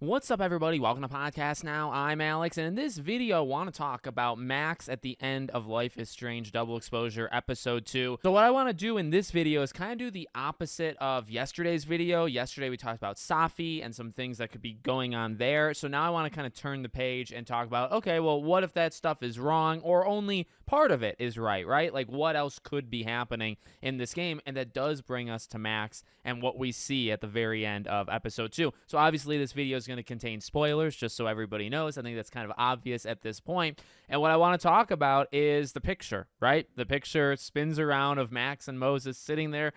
What's up, everybody? Welcome to Podcast Now. I'm Alex, and in this video, I want to talk about Max at the end of Life is Strange Double Exposure Episode 2. So what I want to do in this video is kind of do the opposite of yesterday's video. Yesterday, we talked about Safi and some things that could be going on there. So now I want to kind of turn the page and talk about, okay, well, what if that stuff is wrong or only part of it is right? Like, what else could be happening in this game? And that does bring us to Max and what we see at the very end of Episode 2. So obviously, this video is going to contain spoilers, just so everybody knows. I think that's kind of obvious at this point. And what I want to talk about is the picture, right? The picture spins around of Max and Moses sitting there.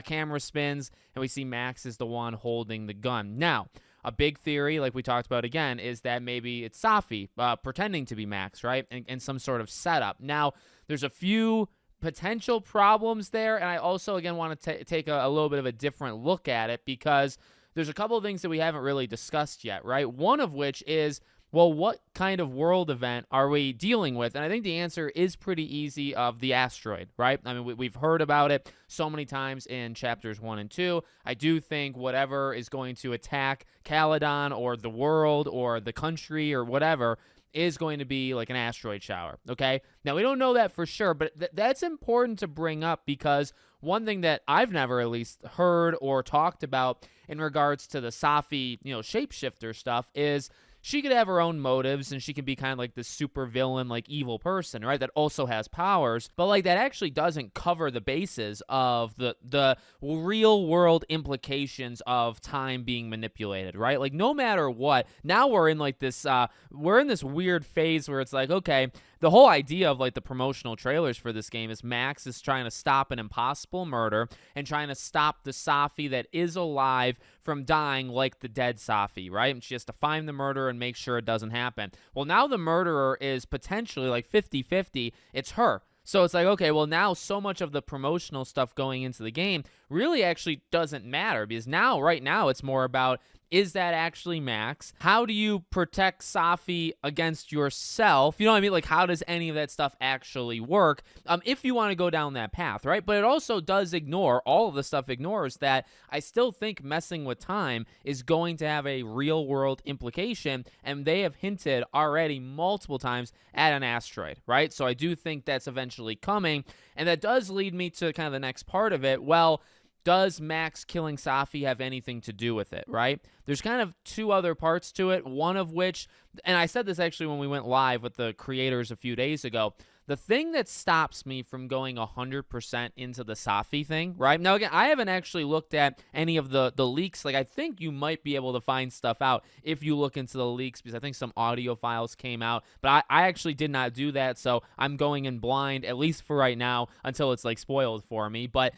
Camera spins, and we see Max is the one holding the gun. Now, a big theory, like we talked about again, is that maybe it's Safi pretending to be Max, right? And some sort of setup. Now, there's a few potential problems there, and I also, again, want to take a little bit of a different look at it because there's a couple of things that we haven't really discussed yet, right? One of which is, well, what kind of world event are we dealing with? And I think the answer is pretty easy of the asteroid, right? I mean, we've heard about it so many times in chapters 1 and 2. I do think whatever is going to attack Caledon or the world or the country or whatever is going to be like an asteroid shower, okay? Now, we don't know that for sure, but that's important to bring up because one thing that I've never at least heard or talked about in regards to the Safi, shapeshifter stuff is she could have her own motives and she can be kind of like this super villain, like evil person, right? That also has powers, but like that actually doesn't cover the bases of the real world implications of time being manipulated, right? Like no matter what, now we're in like this, we're in this weird phase where it's like, okay, the whole idea of like the promotional trailers for this game is Max is trying to stop an impossible murder and trying to stop the Safi that is alive from dying like the dead Safi, right? And she has to find the murderer and make sure it doesn't happen. Well, now the murderer is potentially like 50-50. It's her. So it's like, okay, well, now so much of the promotional stuff going into the game really actually doesn't matter because right now, it's more about, is that actually Max? How do you protect Safi against yourself? You know what I mean? Like, how does any of that stuff actually work if you want to go down that path, right? But it also does ignore, all of the stuff ignores that I still think messing with time is going to have a real world implication, and they have hinted already multiple times at an asteroid, right? So I do think that's eventually coming, and that does lead me to kind of the next part of it. Well, does Max killing Safi have anything to do with it, right? There's kind of two other parts to it, one of which, and I said this actually when we went live with the creators a few days ago, the thing that stops me from going 100% into the Safi thing, right? Now, again, I haven't actually looked at any of the leaks. Like, I think you might be able to find stuff out if you look into the leaks because I think some audio files came out. But I actually did not do that, so I'm going in blind, at least for right now, until it's, like, spoiled for me. But,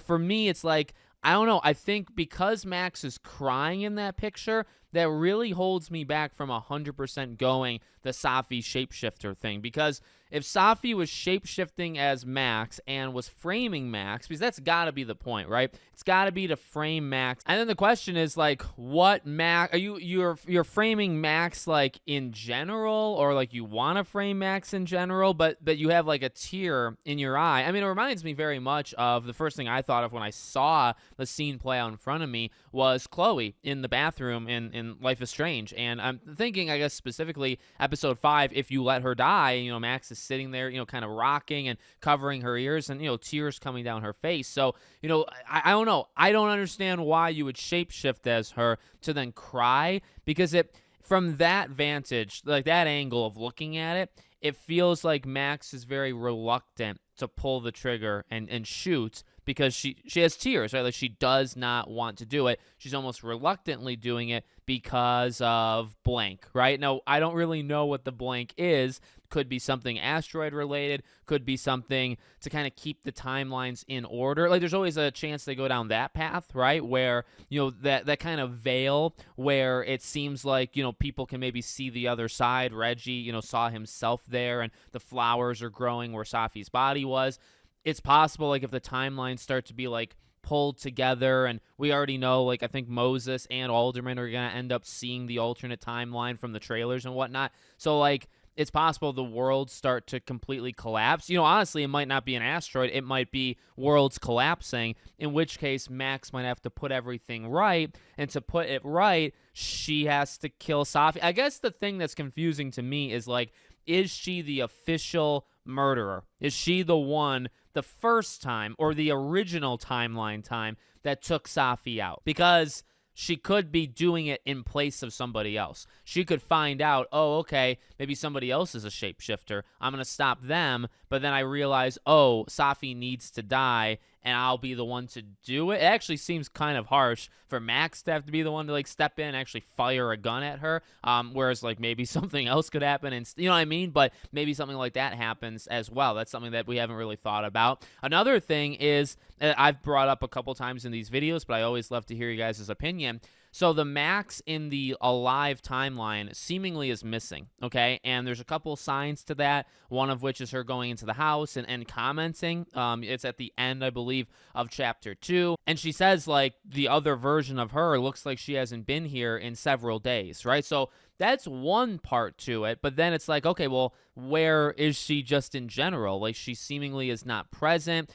for me, it's like, I don't know. I think because Max is crying in that picture, that really holds me back from 100% going the Safi shapeshifter thing. Because if Safi was shapeshifting as Max and was framing Max, because that's got to be the point, right? It's got to be to frame Max. And then the question is like, what Max are you're framing Max like in general, or like you want to frame Max in general, but you have like a tear in your eye. I mean, it reminds me very much of the first thing I thought of when I saw the scene play out in front of me was Chloe in the bathroom in Life is Strange. And I'm thinking, I guess, specifically episode 5, if you let her die, Max is sitting there, kind of rocking and covering her ears and, tears coming down her face. So, I don't know. I don't understand why you would shapeshift as her to then cry, because from that vantage, like that angle of looking at it, it feels like Max is very reluctant to pull the trigger and shoot because she has tears, right? Like she does not want to do it. She's almost reluctantly doing it because of blank, right? Now, I don't really know what the blank is. Could be something asteroid related, could be something to kind of keep the timelines in order. Like there's always a chance they go down that path, right? Where, that kind of veil where it seems like, people can maybe see the other side. Reggie, saw himself there and the flowers are growing where Safi's body was. It's possible, like, if the timelines start to be, like, pulled together, and we already know, like, I think Moses and Alderman are going to end up seeing the alternate timeline from the trailers and whatnot. So, like, it's possible the worlds start to completely collapse. Honestly, it might not be an asteroid. It might be worlds collapsing, in which case Max might have to put everything right. And to put it right, she has to kill Safi. I guess the thing that's confusing to me is, like, is she the official murderer? Is she the one the first time, or the original timeline time, that took Safi out? Because she could be doing it in place of somebody else. She could find out, oh, okay, maybe somebody else is a shapeshifter. I'm going to stop them, but then I realize, oh, Safi needs to die, and I'll be the one to do it. It actually seems kind of harsh for Max to have to be the one to, like, step in and actually fire a gun at her, whereas, like, maybe something else could happen, and you know what I mean? But maybe something like that happens as well. That's something that we haven't really thought about. Another thing is, I've brought up a couple times in these videos, but I always love to hear you guys' opinion. So the Max in the Alive timeline seemingly is missing, okay? And there's a couple signs to that, one of which is her going into the house and commenting. It's at the end, I believe, of Chapter 2. And she says, like, the other version of her looks like she hasn't been here in several days, right? So that's one part to it, but then it's like, okay, well, where is she just in general? Like, she seemingly is not present.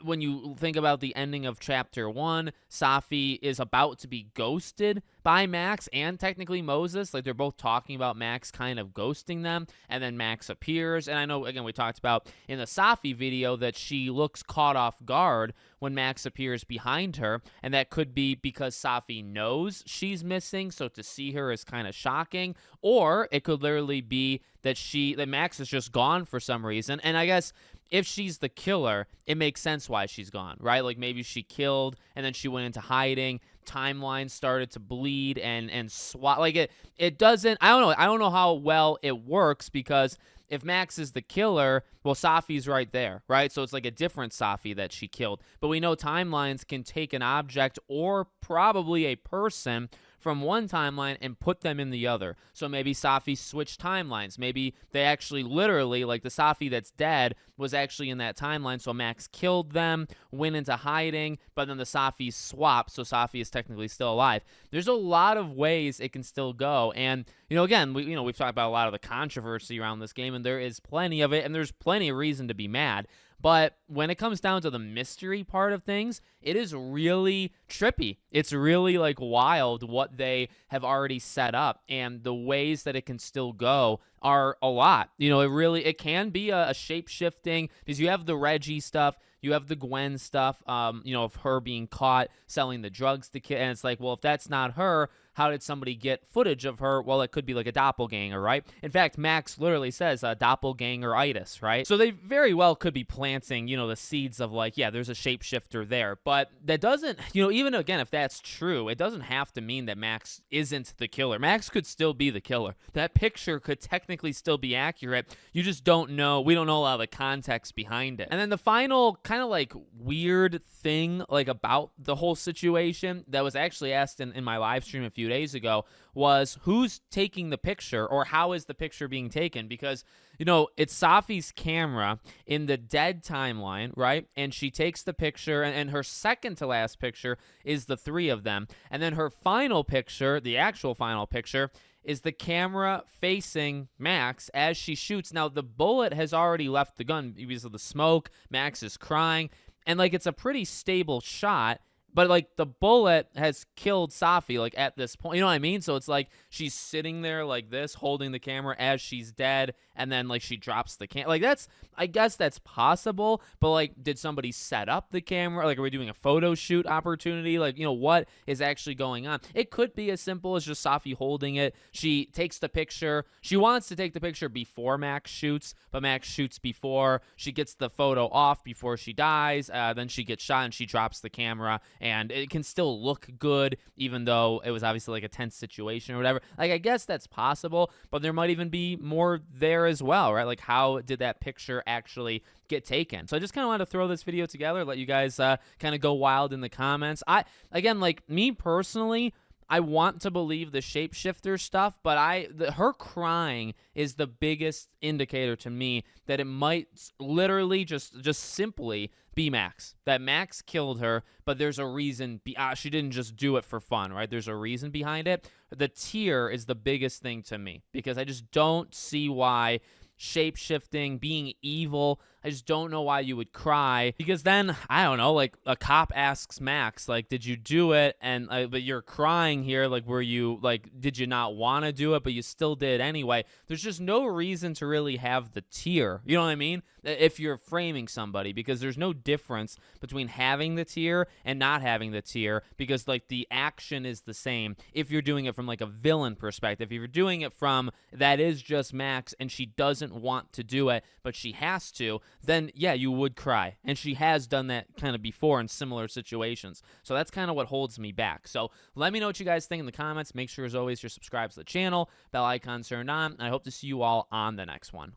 When you think about the ending of Chapter 1, Safi is about to be ghosted by Max and technically Moses. Like, they're both talking about Max kind of ghosting them, and then Max appears. And I know, again, we talked about in the Safi video that she looks caught off guard when Max appears behind her, and that could be because Safi knows she's missing, so to see her is kind of shocking. Or it could literally be that Max is just gone for some reason. And I guess if she's the killer, it makes sense why she's gone, right? Like, maybe she killed and then she went into hiding. Timelines started to bleed and swap. Like, it doesn't. I don't know how well it works, because if Max is the killer, well, Safi's right there, right? So it's like a different Safi that she killed. But we know timelines can take an object or probably a person from one timeline and put them in the other. So maybe Safi switched timelines. Maybe they actually literally, like, the Safi that's dead was actually in that timeline, so Max killed them, went into hiding, but then the Safi swapped, so Safi is technically still alive. There's a lot of ways it can still go, and, again, we've talked about a lot of the controversy around this game, and there is plenty of it, and there's plenty of reason to be mad. But when it comes down to the mystery part of things, it is really trippy. It's really, like, wild what they have already set up, and the ways that it can still go are a lot. It can be a shape-shifting, because you have the Reggie stuff, you have the Gwen stuff, of her being caught selling the drugs to kids, and it's like, well, if that's not her, how did somebody get footage of her? Well, it could be like a doppelganger, right? In fact, Max literally says doppelganger-itis, right? So they very well could be planting, the seeds of, like, yeah, there's a shapeshifter there. But that doesn't, even again, if that's true, it doesn't have to mean that Max isn't the killer. Max could still be the killer. That picture could technically still be accurate. You just don't know. We don't know a lot of the context behind it. And then the final kind of, like, weird thing, like, about the whole situation that was actually asked in my live stream a few days ago was, who's taking the picture, or how is the picture being taken? Because, it's Safi's camera in the dead timeline, right? And she takes the picture, and her second to last picture is the three of them. And then her final picture, the actual final picture, is the camera facing Max as she shoots. Now, the bullet has already left the gun because of the smoke. Max is crying, and, like, it's a pretty stable shot. But, like, the bullet has killed Safi, like, at this point. You know what I mean? So it's like she's sitting there like this, holding the camera as she's dead, and then, like, she drops the camera. Like, I guess that's possible, but, like, did somebody set up the camera? Like, are we doing a photo shoot opportunity? Like, what is actually going on? It could be as simple as just Safi holding it. She takes the picture. She wants to take the picture before Max shoots, but Max shoots before. She gets the photo off before she dies. Then she gets shot, and she drops the camera. And it can still look good, even though it was obviously, like, a tense situation or whatever. Like, I guess that's possible, but there might even be more there as well, right? Like, how did that picture actually get taken? So I just kind of wanted to throw this video together, let you guys kind of go wild in the comments. Again, like, me personally, I want to believe the shapeshifter stuff, but her crying is the biggest indicator to me that it might literally just simply be Max. That Max killed her, but there's a reason. She didn't just do it for fun, right? There's a reason behind it. The tear is the biggest thing to me because I just don't see why shape-shifting, being evil, I just don't know why you would cry, because then, I don't know, like, a cop asks Max, like, did you do it, and but you're crying here, like, were you, like, did you not want to do it, but you still did anyway? There's just no reason to really have the tear, you know what I mean, if you're framing somebody, because there's no difference between having the tear and not having the tear, because, like, the action is the same if you're doing it from, like, a villain perspective. If you're doing it from, that is just Max, and she doesn't want to do it, but she has to, then yeah, you would cry. And she has done that kind of before in similar situations. So that's kind of what holds me back. So let me know what you guys think in the comments. Make sure, as always, you're subscribed to the channel, bell icon turned on, and I hope to see you all on the next one.